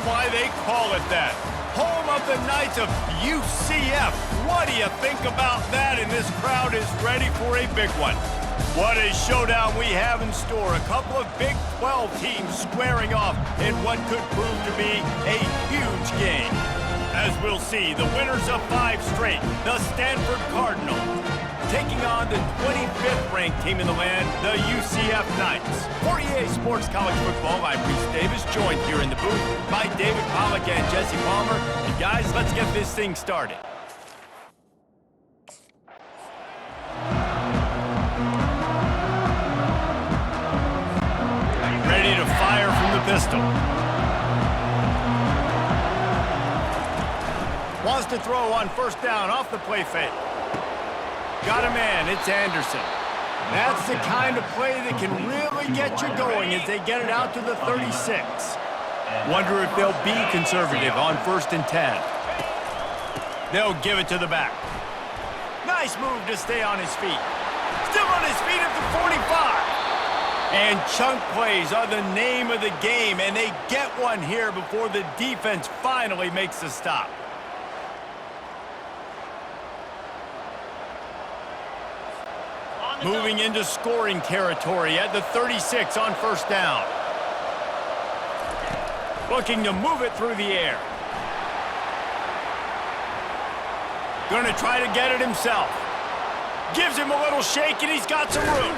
why they call it that. Home of the Knights of UCF. What do you think about that? And this crowd is ready for a big one. What a showdown we have in store. A couple of Big 12 teams squaring off in what could prove to be a huge game. As we'll see, the winners of 5 straight, the Stanford Cardinals, taking on the 25th ranked team in the land, the UCF Knights. For EA Sports College Football, I'm Reese Davis, joined here in the booth by David Pollack and Jesse Palmer. And guys, let's get this thing started. Ready to fire from the pistol. Wants to throw on first down off the play fake. Got a man, it's Anderson. That's the kind of play that can really get you going as they get it out to the 36. Wonder if they'll be conservative on 1st and 10. They'll give it to the back. Nice move to stay on his feet. Still on his feet at the 45. And chunk plays are the name of the game, and they get one here before the defense finally makes the stop. Moving into scoring territory at the 36 on first down. Looking to move it through the air. Gonna try to get it himself. Gives him a little shake and he's got some room.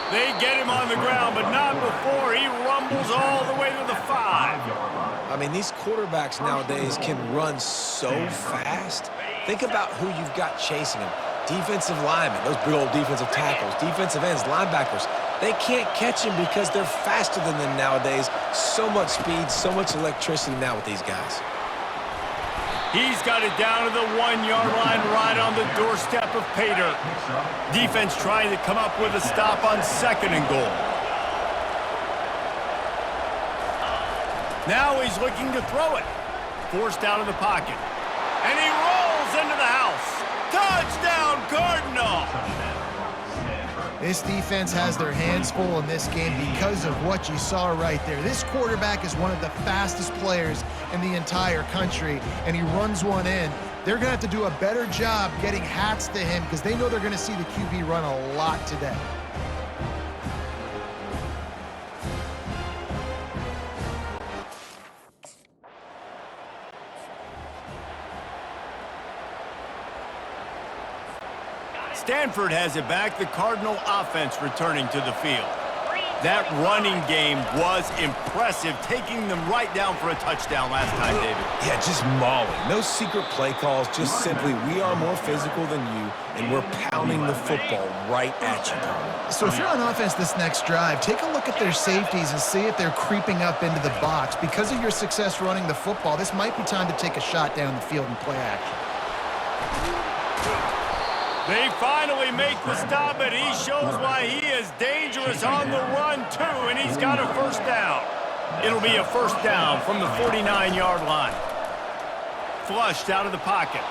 They get him on the ground, but not before he rumbles all the way to the 5. I mean, these quarterbacks nowadays can run so fast. Think about who you've got chasing him. Defensive linemen, those big old defensive tackles, defensive ends, linebackers, they can't catch him because they're faster than them nowadays. So much speed, so much electricity now with these guys. He's got it down to the 1-yard line right on the doorstep of Pater. Defense trying to come up with a stop on 2nd and goal. Now he's looking to throw it. Forced out of the pocket. And he rolls into the house. Touchdown, Cardinal! This defense has their hands full in this game because of what you saw right there. This quarterback is one of the fastest players in the entire country, and he runs one in. They're going to have to do a better job getting hats to him because they know they're going to see the QB run a lot today. Stanford has it back, the Cardinal offense returning to the field. That running game was impressive, taking them right down for a touchdown last time, David. Yeah, just mauling. No secret play calls, just simply we are more physical than you, and we're pounding the football right at you. So if you're on offense this next drive, take a look at their safeties and see if they're creeping up into the box. Because of your success running the football, this might be time to take a shot down the field and play action. They finally make the stop, and he shows why he is dangerous on the run, too, and he's got a first down. It'll be a first down from the 49-yard line. Flushed out of the pocket.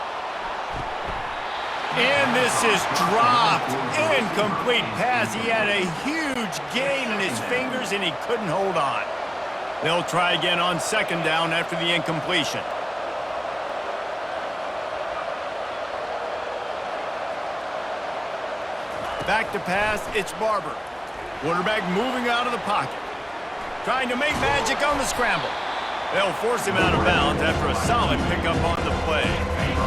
And this is dropped. Incomplete pass. He had a huge gain in his fingers, and he couldn't hold on. They'll try again on 2nd down after the incompletion. Back to pass, it's Barber. Quarterback moving out of the pocket. Trying to make magic on the scramble. They'll force him out of bounds after a solid pickup on the play.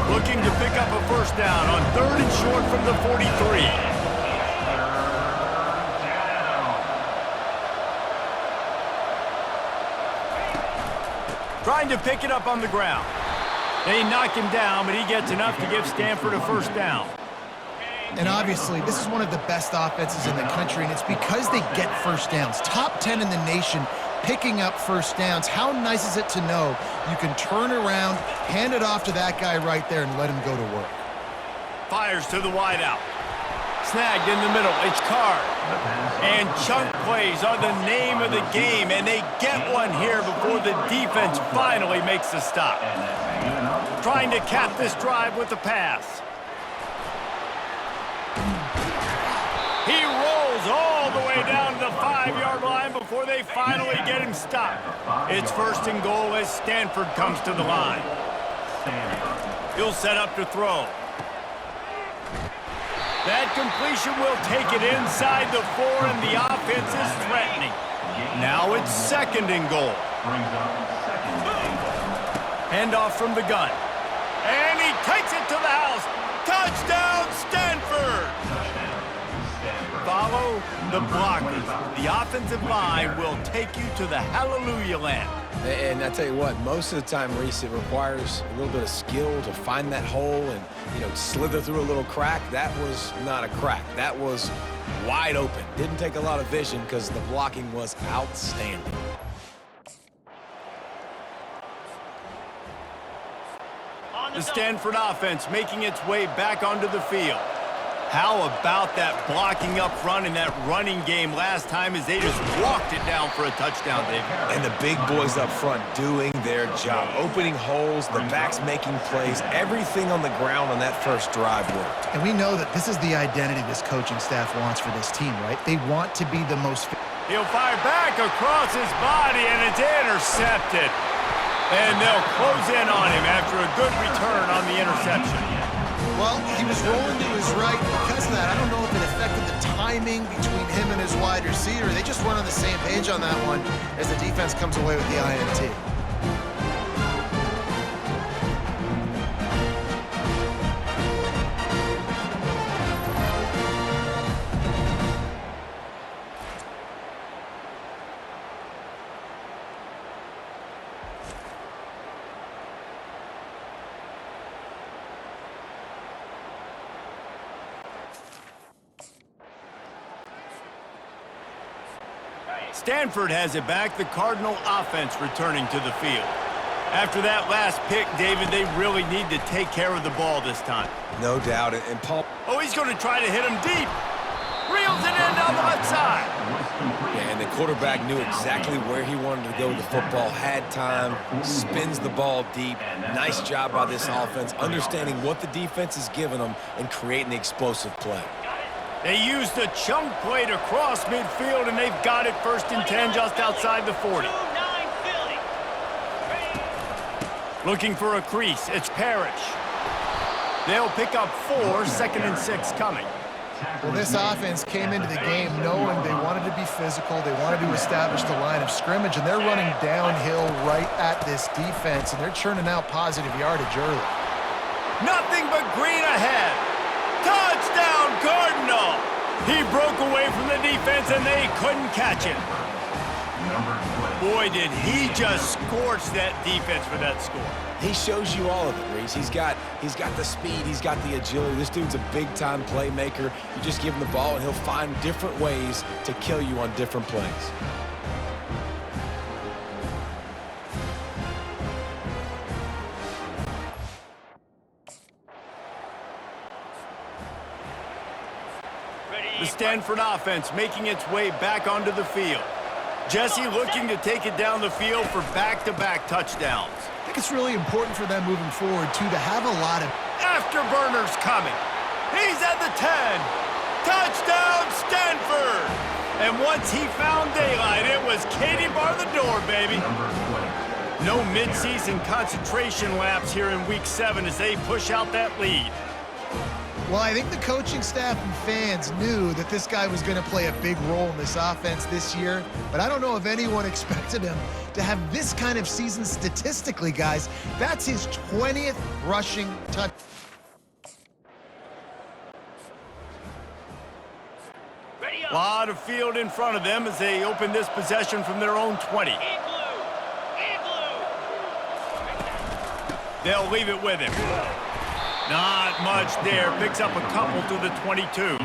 Looking to pick up a first down on 3rd and short from the 43. Trying to pick it up on the ground. They knock him down, but he gets enough to give Stanford a first down. And obviously, this is one of the best offenses in the country, and it's because they get first downs. Top 10 in the nation picking up first downs. How nice is it to know you can turn around, hand it off to that guy right there, and let him go to work. Fires to the wideout. Snagged in the middle, it's Card. And chunk plays are the name of the game, and they get one here before the defense finally makes the stop. Trying to cap this drive with the pass. He rolls all the way down to the 5. 5-yard line before they finally get him stopped. It's 1st and goal as Stanford comes to the line. He'll set up to throw. That completion will take it inside the 4, and the offense is threatening. Now it's 2nd and goal. Handoff from the gun. And he takes it to the house. Touchdown, Stanford! Follow the blockers. The offensive line will take you to the hallelujah land. And I tell you what, most of the time, Reese, it requires a little bit of skill to find that hole and, slither through a little crack. That was not a crack. That was wide open. Didn't take a lot of vision because the blocking was outstanding. The Stanford offense making its way back onto the field. How about that blocking up front in that running game last time as they just walked it down for a touchdown, David? And the big boys up front doing their job, opening holes, the backs making plays. Everything on the ground on that first drive worked. And we know that this is the identity this coaching staff wants for this team, right? They want to be the most... He'll fire back across his body, and it's intercepted. And they'll close in on him after a good return on the interception. Well, he was rolling to his right because of that. I don't know if it affected the timing between him and his wide receiver. They just weren't on the same page on that one as the defense comes away with the INT. Stanford has it back, the Cardinal offense returning to the field. After that last pick, David, they really need to take care of the ball this time. No doubt. And Paul... Oh, he's going to try to hit him deep. Reels it in down the left side. Yeah, and the quarterback knew exactly where he wanted to go with the football, had time, spins the ball deep. Nice job by this offense, understanding what the defense is giving them and creating the explosive play. They used the chunk play to cross midfield, and they've got it 1st and 10 just outside the 40. Looking for a crease. It's Parrish. They'll pick up 4, 2nd and 6 coming. Well, this offense came into the game knowing they wanted to be physical. They wanted to establish the line of scrimmage, and they're running downhill right at this defense, and they're churning out positive yardage early. Nothing but green ahead. Touchdown, Cardinal! He broke away from the defense, and they couldn't catch it. Boy, did he just scorch that defense for that score. He shows you all of it, Reese. He's got the speed, he's got the agility. This dude's a big-time playmaker. You just give him the ball, and he'll find different ways to kill you on different plays. The Stanford offense making its way back onto the field. Jesse looking to take it down the field for back-to-back touchdowns. I think it's really important for them moving forward, too, to have a lot of... Afterburners coming. He's at the 10. Touchdown, Stanford! And once he found daylight, it was Katie bar the door, baby. No midseason concentration laps here in Week 7 as they push out that lead. Well, I think the coaching staff and fans knew that this guy was going to play a big role in this offense this year, but I don't know if anyone expected him to have this kind of season statistically, guys. That's his 20th rushing touchdown. A lot of field in front of them as they open this possession from their own 20. They'll leave it with him. Not much there. Picks up a couple to the 22.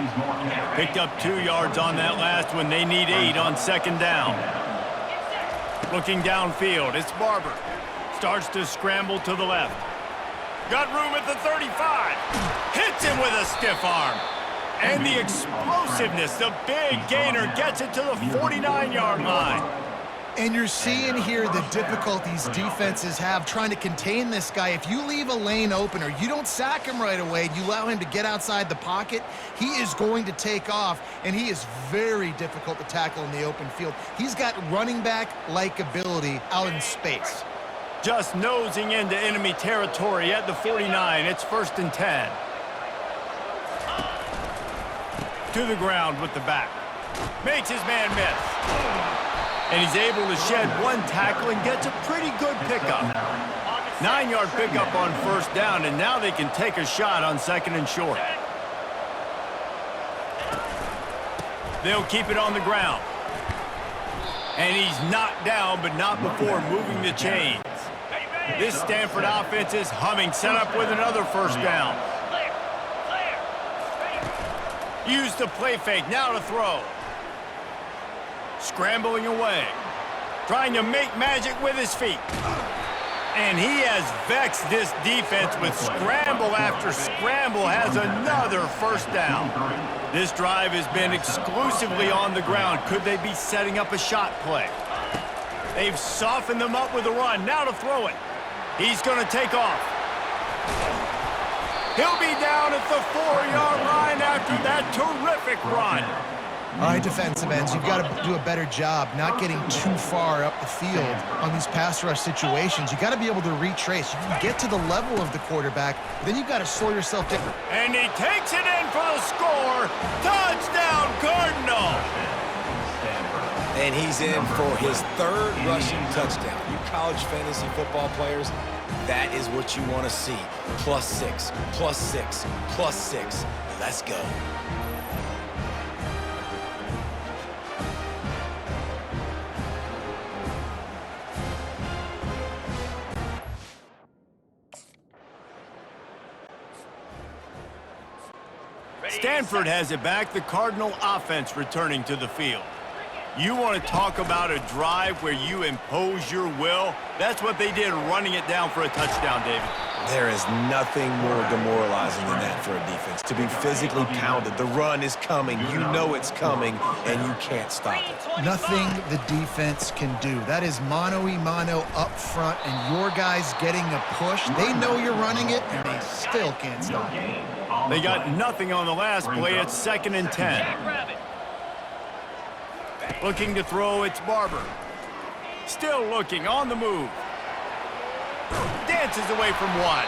Picked up 2 yards on that last one. They need 8 on 2nd down. Looking downfield, it's Barber. Starts to scramble to the left. Got room at the 35. Hits him with a stiff arm. And the explosiveness, the big gainer gets it to the 49-yard line. And you're seeing here the difficulties defenses have trying to contain this guy. If you leave a lane open or you don't sack him right away, you allow him to get outside the pocket, he is going to take off, and he is very difficult to tackle in the open field. He's got running back-like ability out in space. Just nosing into enemy territory at the 49. It's 1st and 10. To the ground with the back. Makes his man miss. And he's able to shed one tackle and gets a pretty good pickup. 9-yard pickup on 1st down, and now they can take a shot on 2nd and short. They'll keep it on the ground. And he's knocked down, but not before moving the chains. This Stanford offense is humming, set up with another 1st down. Use the play fake, now to throw. Scrambling away. Trying to make magic with his feet. And he has vexed this defense with scramble after scramble, has another 1st down. This drive has been exclusively on the ground. Could they be setting up a shot play? They've softened them up with a run. Now to throw it. He's going to take off. He'll be down at the 4-yard line after that terrific run. All right, defensive ends, you've got to do a better job not getting too far up the field on these pass rush situations. You've got to be able to retrace. You can get to the level of the quarterback, but then you've got to slow yourself down. And he takes it in for the score. Touchdown, Cardinal. And he's in for his 3rd rushing touchdown. You college fantasy football players, that is what you want to see. +6, +6, +6. Let's go. Stanford has it back, the Cardinal offense returning to the field. You want to talk about a drive where you impose your will? That's what they did, running it down for a touchdown, David. There is nothing more demoralizing than that for a defense. To be physically pounded, the run is coming, you know it's coming, and you can't stop it. Nothing the defense can do. That is mano-a-mano up front, and your guys getting a push. They know you're running it, and they still can't stop it. They got nothing on the last play. It's 2nd and 10. Looking to throw, it's Barber. Still looking, on the move. Dances away from one.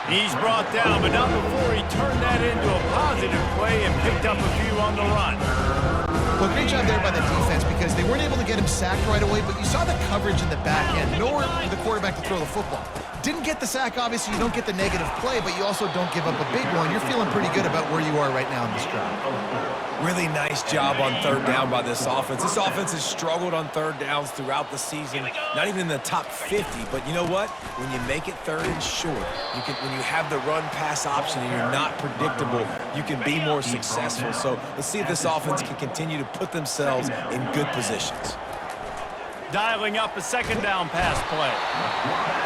He's brought down, but not before he turned that into a positive play and picked up a few on the run. Well, great job there by the defense because they weren't able to get him sacked right away, but you saw the coverage in the back end. Nowhere for the quarterback to throw the football. Didn't get the sack, obviously. You don't get the negative play, but you also don't give up a big one. You're feeling pretty good about where you are right now in this drive. Really nice job on 3rd down by this offense. This offense has struggled on 3rd downs throughout the season. Not even in the top 50, but you know what? When you make it 3rd and short, when you have the run-pass option and you're not predictable, you can be more successful. So let's see if this offense can continue to put themselves in good positions. Dialing up a 2nd down pass play.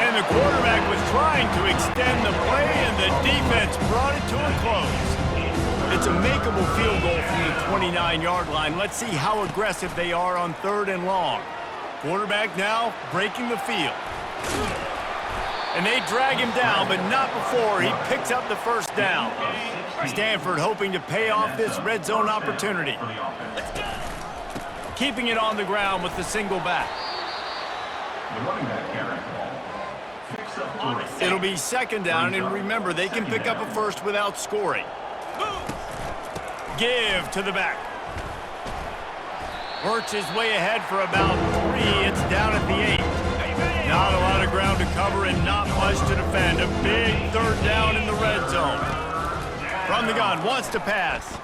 And the quarterback was trying to extend the play, and the defense brought it to a close. It's a makeable field goal from the 29-yard line. Let's see how aggressive they are on 3rd and long. Quarterback now breaking the field. And they drag him down, but not before he picks up the 1st down. Stanford hoping to pay off this red zone opportunity. Keeping it on the ground with the single back. It'll be 2nd down, and remember, they can pick up a 1st without scoring. Give to the back. Works his way ahead for about 3. It's down at the 8. Not a lot of ground to cover and not much to defend. A big 3rd down in the red zone. From the gun, wants to pass.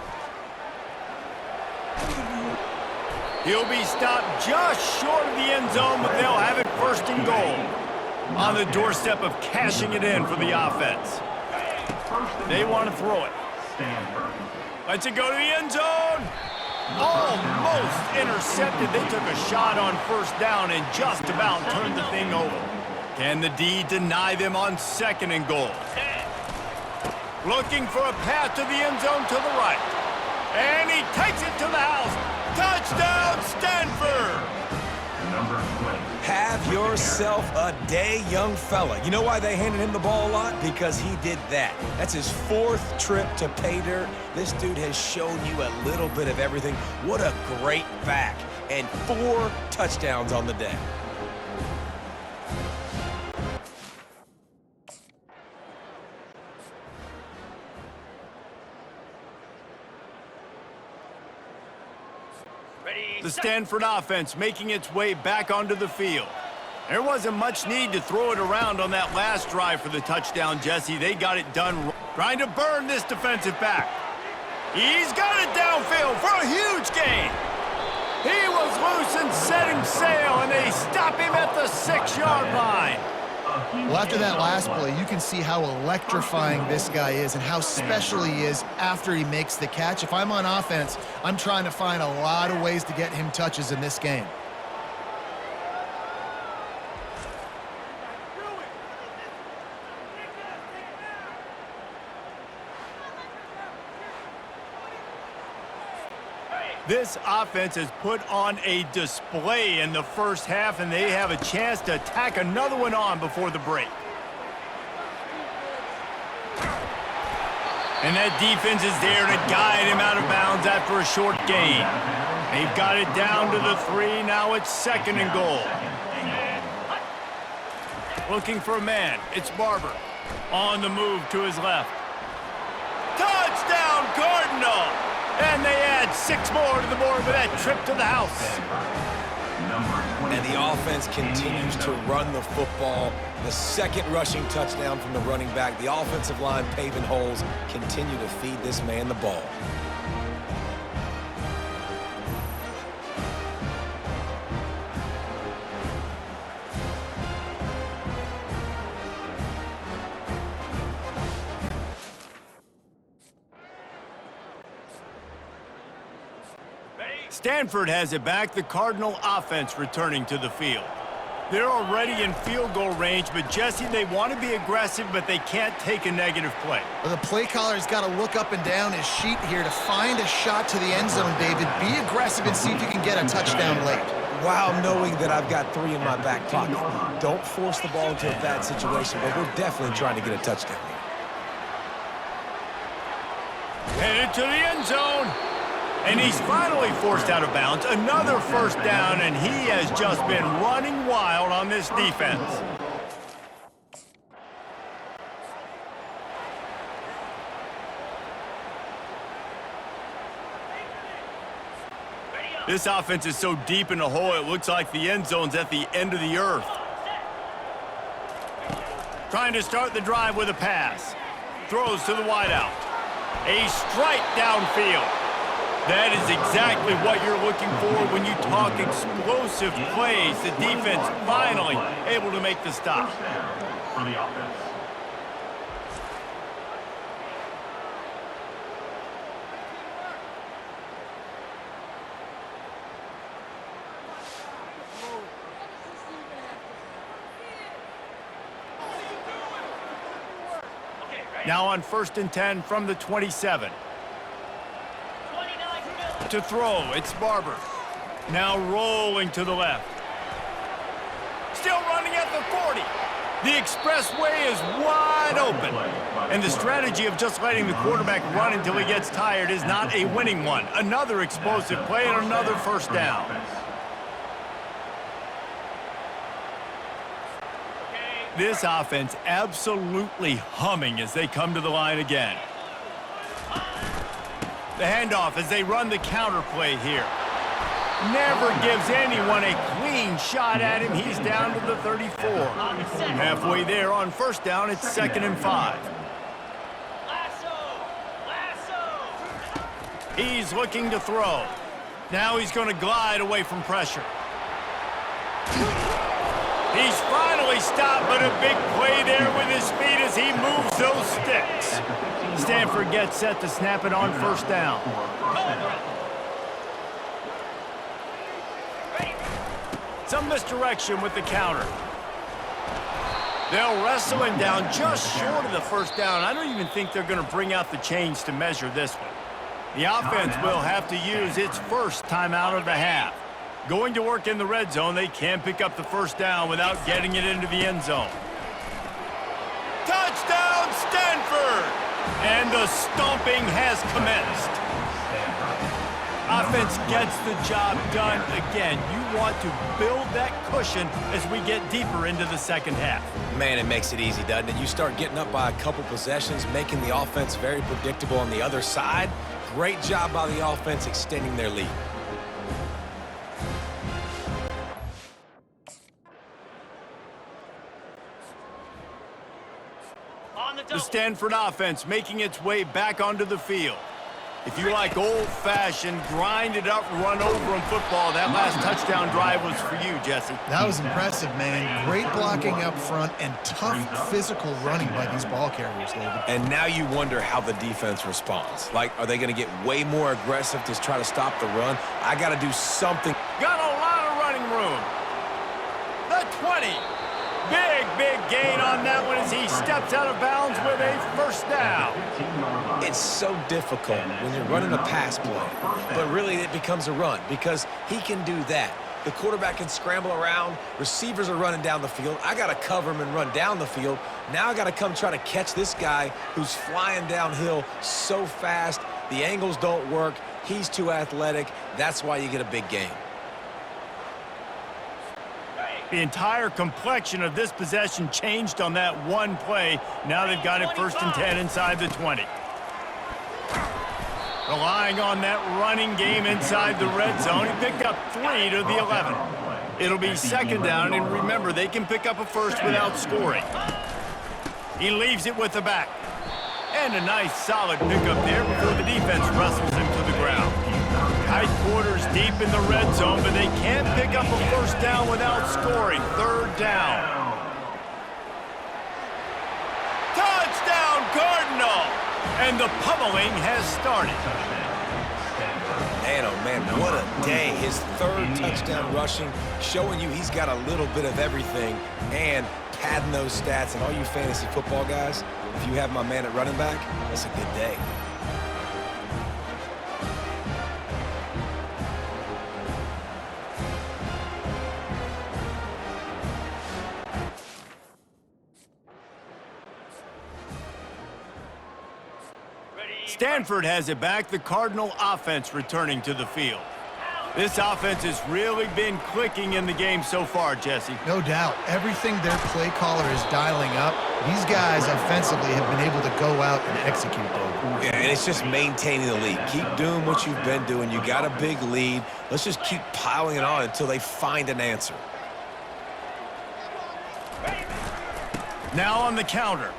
He'll be stopped just short of the end zone, but they'll have it 1st and goal. On the doorstep of cashing it in for the offense. They want to throw it. Lets it go to the end zone. Almost intercepted. They took a shot on 1st down and just about turned the thing over. Can the D deny them on 2nd and goal? Looking for a path to the end zone to the right. And he takes it to the house. Touchdown, Stanford! yourself a day, young fella. You know why they handed him the ball a lot? Because he did that. That's his 4th trip to pay dirt. This dude has shown you a little bit of everything. What a great back. And 4 touchdowns on the day. The Stanford offense making its way back onto the field. There wasn't much need to throw it around on that last drive for the touchdown, Jesse. They got it done trying to burn this defensive back. He's got it downfield for a huge gain. He was loose and setting sail, and they stop him at the 6-yard line. Well, after that last play, you can see how electrifying this guy is and how special he is after he makes the catch. If I'm on offense, I'm trying to find a lot of ways to get him touches in this game. This offense has put on a display in the first half, and they have a chance to tack another one on before the break. And that defense is there to guide him out of bounds after a short gain. They've got it down to the 3. Now it's 2nd and goal. Looking for a man. It's Barber. On the move to his left. Touchdown, Cardinal! And they add 6 more to the board with that trip to the house. And the offense continues to run the football. The 2nd rushing touchdown from the running back. The offensive line paving holes continue to feed this man the ball. Stanford has it back, the Cardinal offense returning to the field. They're already in field goal range, but Jesse, they want to be aggressive, but they can't take a negative play. Well, the play caller's got to look up and down his sheet here to find a shot to the end zone, David. Be aggressive and see if you can get a touchdown late. While knowing that I've got 3 in my back pocket. Don't force the ball into a bad situation, but we're definitely trying to get a touchdown here. Headed to the end zone. And he's finally forced out of bounds. Another 1st down, and he has just been running wild on this defense. This offense is so deep in the hole, it looks like the end zone's at the end of the earth. Trying to start the drive with a pass. Throws to the wideout. A strike downfield. That is exactly what you're looking for when you talk explosive plays. The defense finally able to make the stop. For the offense. Now on 1st and 10 from the 27. To throw, it's Barber. Now rolling to the left. Still running at the 40. The expressway is wide open. And the strategy of just letting the quarterback run until he gets tired is not a winning one. Another explosive play and another 1st down. This offense absolutely humming as they come to the line again. The handoff as they run the counter play here. Never gives anyone a clean shot at him. He's down to the 34. Halfway there on 1st down, it's 2nd and 5. He's looking to throw. Now he's going to glide away from pressure. He's finally stopped, but a big play there with his feet as he moves those sticks. Stanford gets set to snap it on 1st down. Some misdirection with the counter. They'll wrestle him down just short of the 1st down. I don't even think they're going to bring out the chains to measure this one. The offense will have to use its 1st timeout of the half. Going to work in the red zone, they can pick up the first down without getting it into the end zone. Touchdown, Stanford! And the stomping has commenced. Offense gets the job done again. You want to build that cushion as we get deeper into the second half. Man, it makes it easy, doesn't it? You start getting up by a couple possessions, making the offense very predictable on the other side. Great job by the offense extending their lead. The Stanford offense making its way back onto the field. If you like old-fashioned, grind-it-up, run-over-'em football, that last touchdown drive was for you, Jesse. That was impressive, man. Great blocking up front and tough physical running by these ball carriers, David. And now you wonder how the defense responds. Like, are they going to get way more aggressive to try to stop the run? I got to do something. Got a lot of running room. The 20. Big gain on that one as he steps out of bounds with a first down. It's so difficult when you're running a pass play, but really it becomes a run because he can do that. The quarterback can scramble around. Receivers are running down the field. I got to cover him and run down the field. Now I got to come try to catch this guy who's flying downhill so fast. The angles don't work. He's too athletic. That's why you get a big gain. The entire complexion of this possession changed on that one play. Now they've got it 1st and 10 inside the 20. Relying on that running game inside the red zone. He picked up 3 to the 11. It'll be 2nd down, and remember, they can pick up a first without scoring. He leaves it with the back. And a nice solid pickup there before the defense wrestles him to the ground. Tight quarters deep in the red zone, but they can't pick up a first down without scoring. 3rd down. Touchdown, Cardinal! And the pummeling has started. Man, oh man, what a day. His 3rd touchdown rushing, showing you he's got a little bit of everything and padding those stats. And all you fantasy football guys, if you have my man at running back, that's a good day. Stanford has it back, the Cardinal offense returning to the field. This offense has really been clicking in the game so far, Jesse. No doubt. Everything their play caller is dialing up, these guys offensively have been able to go out and execute, David. Yeah, and it's just maintaining the lead. Keep doing what you've been doing. You got a big lead. Let's just keep piling it on until they find an answer. Now on the counter.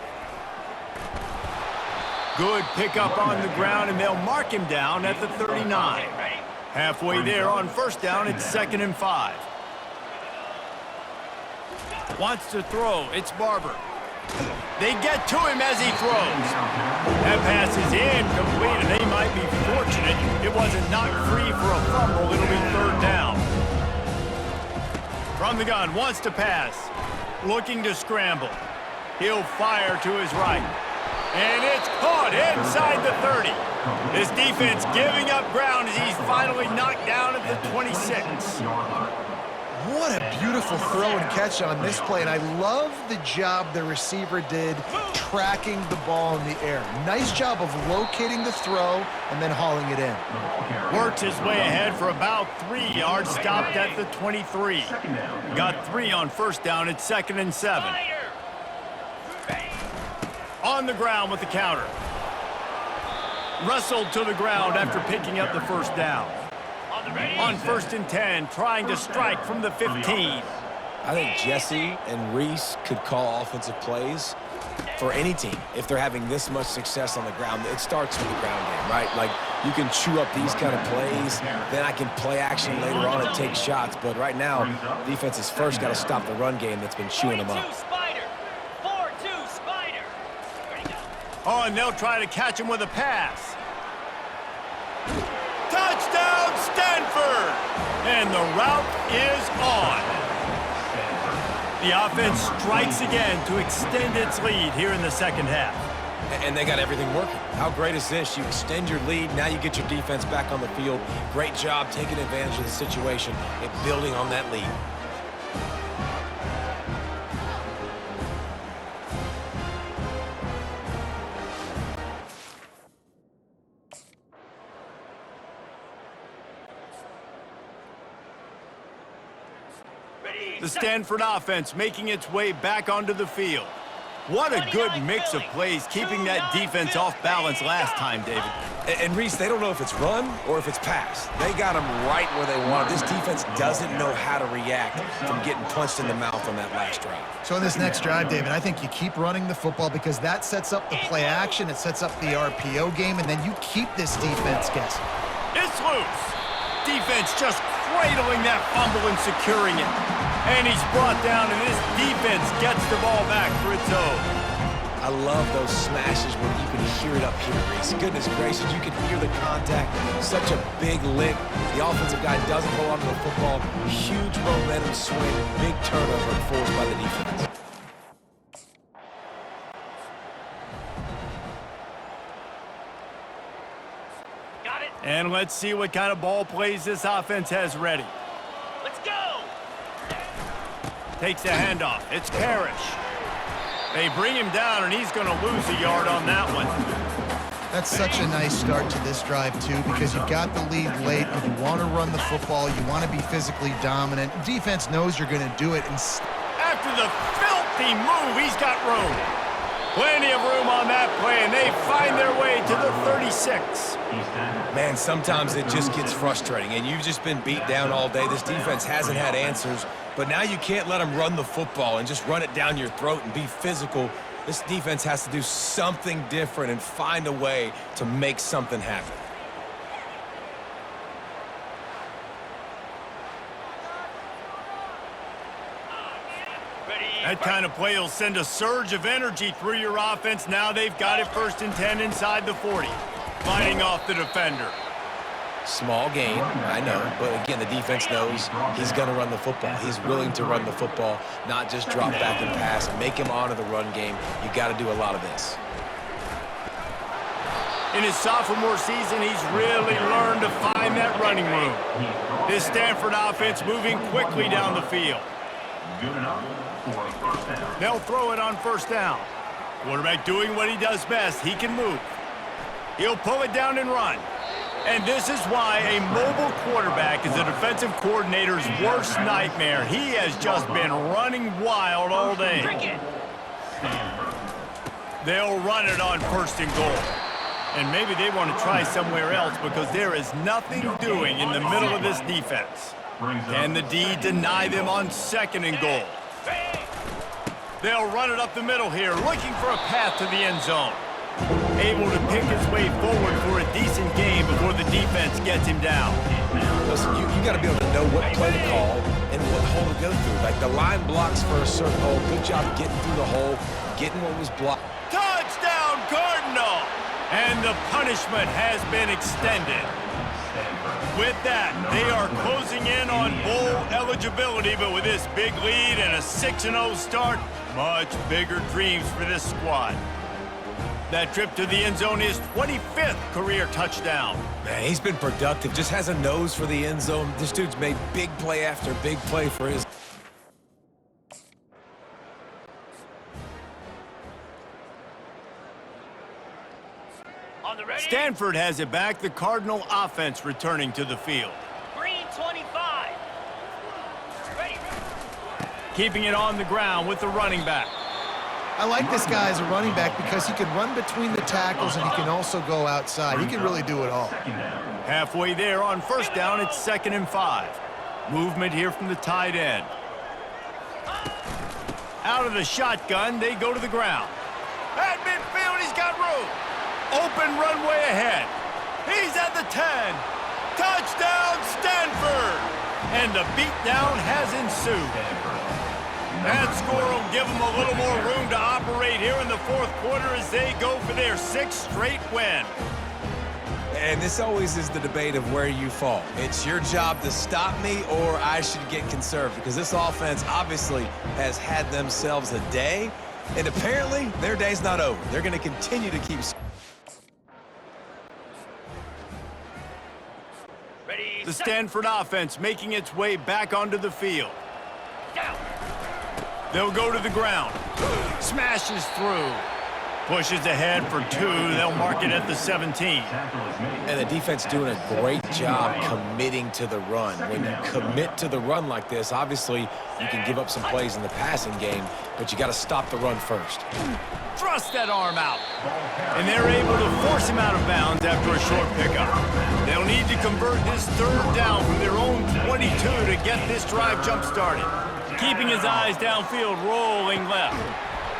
Good pickup on the ground, and they'll mark him down at the 39. Halfway there on 1st down, it's 2nd and 5. Wants to throw, it's Barber. They get to him as he throws. That pass is incomplete, and they might be fortunate it wasn't knocked free for a fumble. It'll be 3rd down. From the gun, wants to pass. Looking to scramble. He'll fire to his right. And it's caught inside the 30. This defense giving up ground as he's finally knocked down at the 26. What a beautiful throw and catch on this play, and I love the job the receiver did tracking the ball in the air. Nice job of locating the throw and then hauling it in. Worked his way ahead for about 3 yards, stopped at the 23. Got 3 on 1st down, it's 2nd and 7. On the ground with the counter. Wrestled to the ground after picking up the 1st down. On 1st and 10, trying to strike from the 15. I think Jesse and Reese could call offensive plays for any team if they're having this much success on the ground. It starts with the ground game, right? Like, you can chew up these kind of plays, then I can play action later on and take shots. But right now, defense has first got to stop the run game that's been chewing them up. Oh, and they'll try to catch him with a pass. Touchdown, Stanford! And the route is on. The offense strikes again to extend its lead here in the 2nd half. And they got everything working. How great is this? You extend your lead, now you get your defense back on the field. Great job taking advantage of the situation and building on that lead. The Stanford offense making its way back onto the field. What a good mix of plays, keeping that defense off balance last time, David. And Reese, they don't know if it's run or if it's pass. They got them right where they want it. This defense doesn't know how to react from getting punched in the mouth on that last drive. So in this next drive, David, I think you keep running the football because that sets up the play action, it sets up the RPO game, and then you keep this defense guessing. It's loose. Defense just cradling that fumble and securing it. And he's brought down, and this defense gets the ball back for its own. I love those smashes where you can hear it up here, Reese. Goodness gracious, you can hear the contact. Such a big lick. The offensive guy doesn't hold on to the football. Huge momentum swing, big turnover forced by the defense. Got it. And let's see what kind of ball plays this offense has ready. Let's go. Takes a handoff. It's Parrish. They bring him down, and he's going to lose a yard on that one. That's such a nice start to this drive, too, because you've got the lead late. You want to run the football. You want to be physically dominant. Defense knows you're going to do it. After the filthy move, he's got room. Plenty of room on that play, and they find their way to the 36. Man, sometimes it just gets frustrating, and you've just been beat down all day. This defense hasn't had answers, but now you can't let them run the football and just run it down your throat and be physical. This defense has to do something different and find a way to make something happen. That kind of play will send a surge of energy through your offense. Now they've got it 1st and 10 inside the 40. Fighting off the defender. Small gain, I know, but again, the defense knows he's going to run the football. He's willing to run the football, not just drop back and pass and make him honor the run game. You got to do a lot of this. In his sophomore season, he's really learned to find that running room. This Stanford offense moving quickly down the field. Good enough for a first down. They'll throw it on 1st down. Quarterback doing what he does best. He can move. He'll pull it down and run. And this is why a mobile quarterback is a defensive coordinator's worst nightmare. He has just been running wild all day. They'll run it on 1st and goal. And maybe they want to try somewhere else because there is nothing doing in the middle of this defense. Can the D deny them on 2nd and goal? They'll run it up the middle here, looking for a path to the end zone. Able to pick his way forward for a decent game before the defense gets him down. Listen, you got to be able to know what play to call and what hole to go through. Like the line blocks for a certain hole. Good job getting through the hole, getting what was blocked. Touchdown, Cardinal! And the punishment has been extended. With that, they are closing in on bowl eligibility, but with this big lead and a 6-0 start, much bigger dreams for this squad. That trip to the end zone is 25th career touchdown. Man, he's been productive, just has a nose for the end zone. This dude's made big play after big play for his... Stanford has it back. The Cardinal offense returning to the field. Green 25. Ready. Keeping it on the ground with the running back. I like this guy as a running back because he can run between the tackles and he can also go outside. He can really do it all. Halfway there on 1st down, it's 2nd and 5. Movement here from the tight end. Out of the shotgun, they go to the ground. At midfield, he's got room. Open runway ahead. He's at the 10. Touchdown, Stanford! And the beatdown has ensued. That score will give them a little more room to operate here in the 4th quarter as they go for their 6th straight win. And this always is the debate of where you fall. It's your job to stop me or I should get conservative because this offense obviously has had themselves a day. And apparently, their day's not over. They're going to continue to keep... Ready, The set. Stanford offense making its way back onto the field. Down. They'll go to the ground. Smashes through. Pushes ahead for 2. They'll mark it at the 17. And the defense doing a great job committing to the run. When you commit to the run like this, obviously you can give up some plays in the passing game, but you got to stop the run first. Thrust that arm out. And they're able to force him out of bounds after a short pickup. They'll need to convert this 3rd down from their own 22 to get this drive jump-started. Keeping his eyes downfield, rolling left.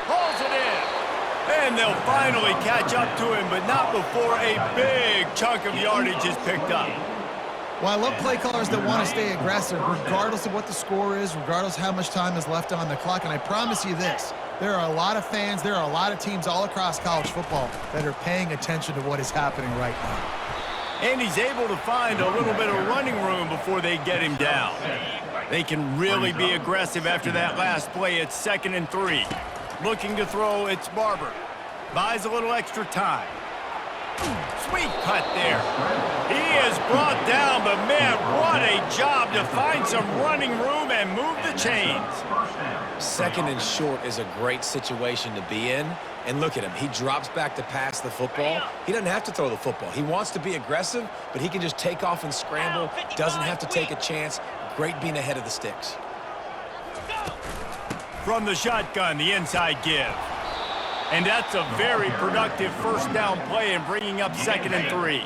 Pulls it in. And they'll finally catch up to him, but not before a big chunk of yardage is picked up. Well, I love play callers that want to stay aggressive, regardless of what the score is, regardless how much time is left on the clock. And I promise you this, there are a lot of fans, there are a lot of teams all across college football that are paying attention to what is happening right now. And he's able to find a little bit of running room before they get him down. They can really be aggressive after that last play. It's 2nd and 3. Looking to throw, it's Barber. Buys a little extra time. Sweet cut there. He is brought down, but man, what a job to find some running room and move the chains. 2nd and short is a great situation to be in. And look at him. He drops back to pass the football. He doesn't have to throw the football. He wants to be aggressive, but he can just take off and scramble. Doesn't have to take a chance. Great being ahead of the sticks. From the shotgun, the inside give. And that's a very productive 1st down play and bringing up 2nd and 3.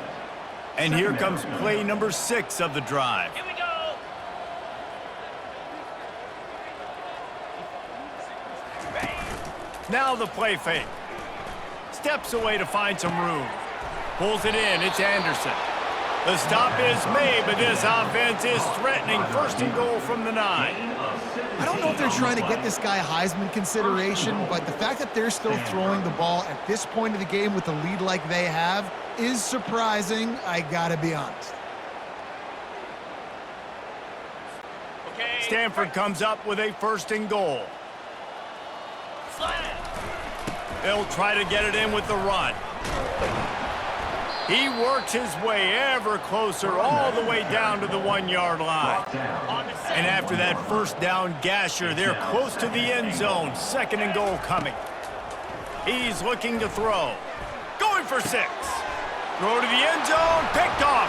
And here comes play number 6 of the drive. Here we go. Now the play fake. Steps away to find some room. Pulls it in. It's Anderson. The stop is made, but this offense is threatening 1st and goal from the 9. I don't know if they're trying to get this guy Heisman consideration, but the fact that they're still throwing the ball at this point of the game with a lead like they have is surprising, I gotta be honest. Okay. Stanford comes up with a 1st and goal. Slam. They'll try to get it in with the run. He works his way ever closer all the way down to the 1-yard line. On the set. And after that 1st down gasher, they're close to the end zone. 2nd and goal coming. He's looking to throw. Going for 6. Throw to the end zone, picked off.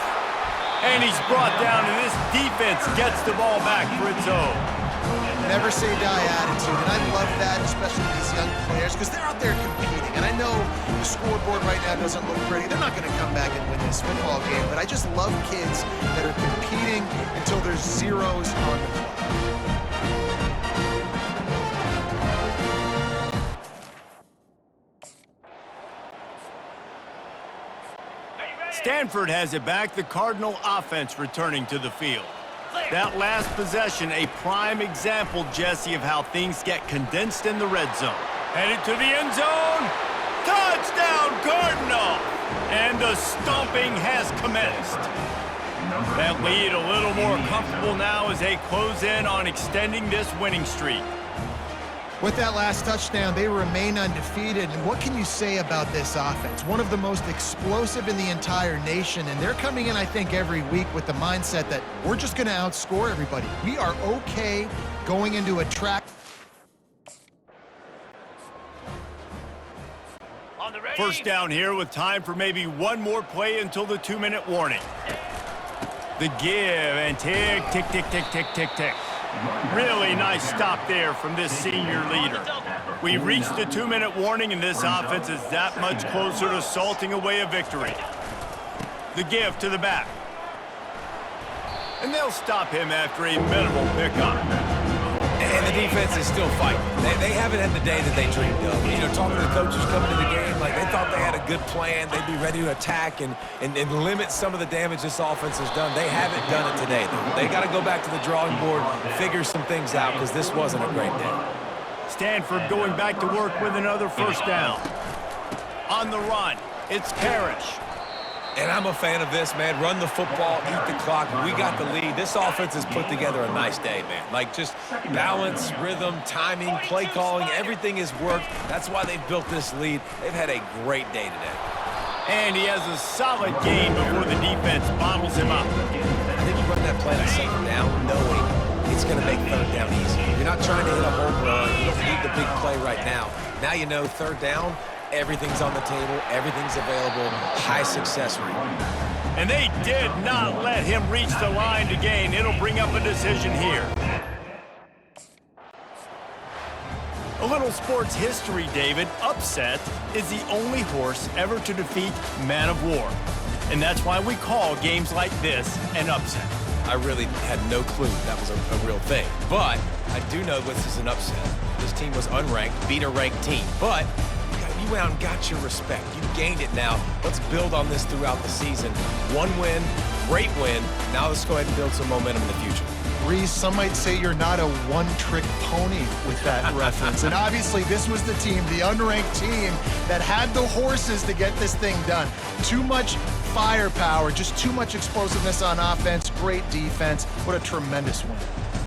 And he's brought down, and this defense gets the ball back for its own. Never say die attitude, and I love that, especially these young players, because they're out there competing. And I know the scoreboard right now doesn't look pretty. They're not going to come back and win this football game, but I just love kids that are competing until there's zeros on the clock. Stanford has it back, the Cardinal offense returning to the field. That last possession, a prime example, Jesse, of how things get condensed in the red zone. Headed to the end zone. Touchdown, Cardinal! And the stomping has commenced. That lead a little more comfortable now as they close in on extending this winning streak. With that last touchdown, they remain undefeated. And what can you say about this offense? One of the most explosive in the entire nation. And they're coming in, I think, every week with the mindset that we're just going to outscore everybody. We are okay going into a track. On the ready. 1st down here with time for maybe one more play until the 2-minute warning. The give and tick, tick, tick, tick, tick, tick, tick. Really nice stop there from this senior leader. We reached the 2-minute warning, and this offense is that much closer to salting away a victory. The give to the back. And they'll stop him after a minimal pickup. And the defense is still fighting. They haven't had the day that they dreamed of. You know, talking to the coaches coming to the game, like they thought they had a good plan. They'd be ready to attack and limit some of the damage this offense has done. They haven't done it today, though. They got to go back to the drawing board, figure some things out, because this wasn't a great day. Stanford going back to work with another 1st down. On the run, it's Parrish. And I'm a fan of this, man. Run the football, eat the clock. We got the lead. This offense has put together a nice day, man. Like, just balance, rhythm, timing, play calling, everything has worked. That's why they've built this lead. They've had a great day today. And he has a solid gain before the defense bottles him up. I think you run that play on second down knowing it's going to make third down easy. You're not trying to hit a home run. You don't need the big play right now. Now you know third down, everything's on the table, everything's available, high success rate. And they did not let him reach the line to gain. It'll bring up a decision here. A little sports history, David. Upset is the only horse ever to defeat Man of War. And that's why we call games like this an upset. I really had no clue that was a real thing. But I do know this is an upset. This team was unranked, beat a ranked team. But you went out and got your respect. You gained it now. Let's build on this throughout the season. One win, great win. Now let's go ahead and build some momentum in the future. Reese, some might say you're not a one-trick pony with that reference. And obviously, this was the team, the unranked team, that had the horses to get this thing done. Too much firepower, just too much explosiveness on offense, great defense. What a tremendous win.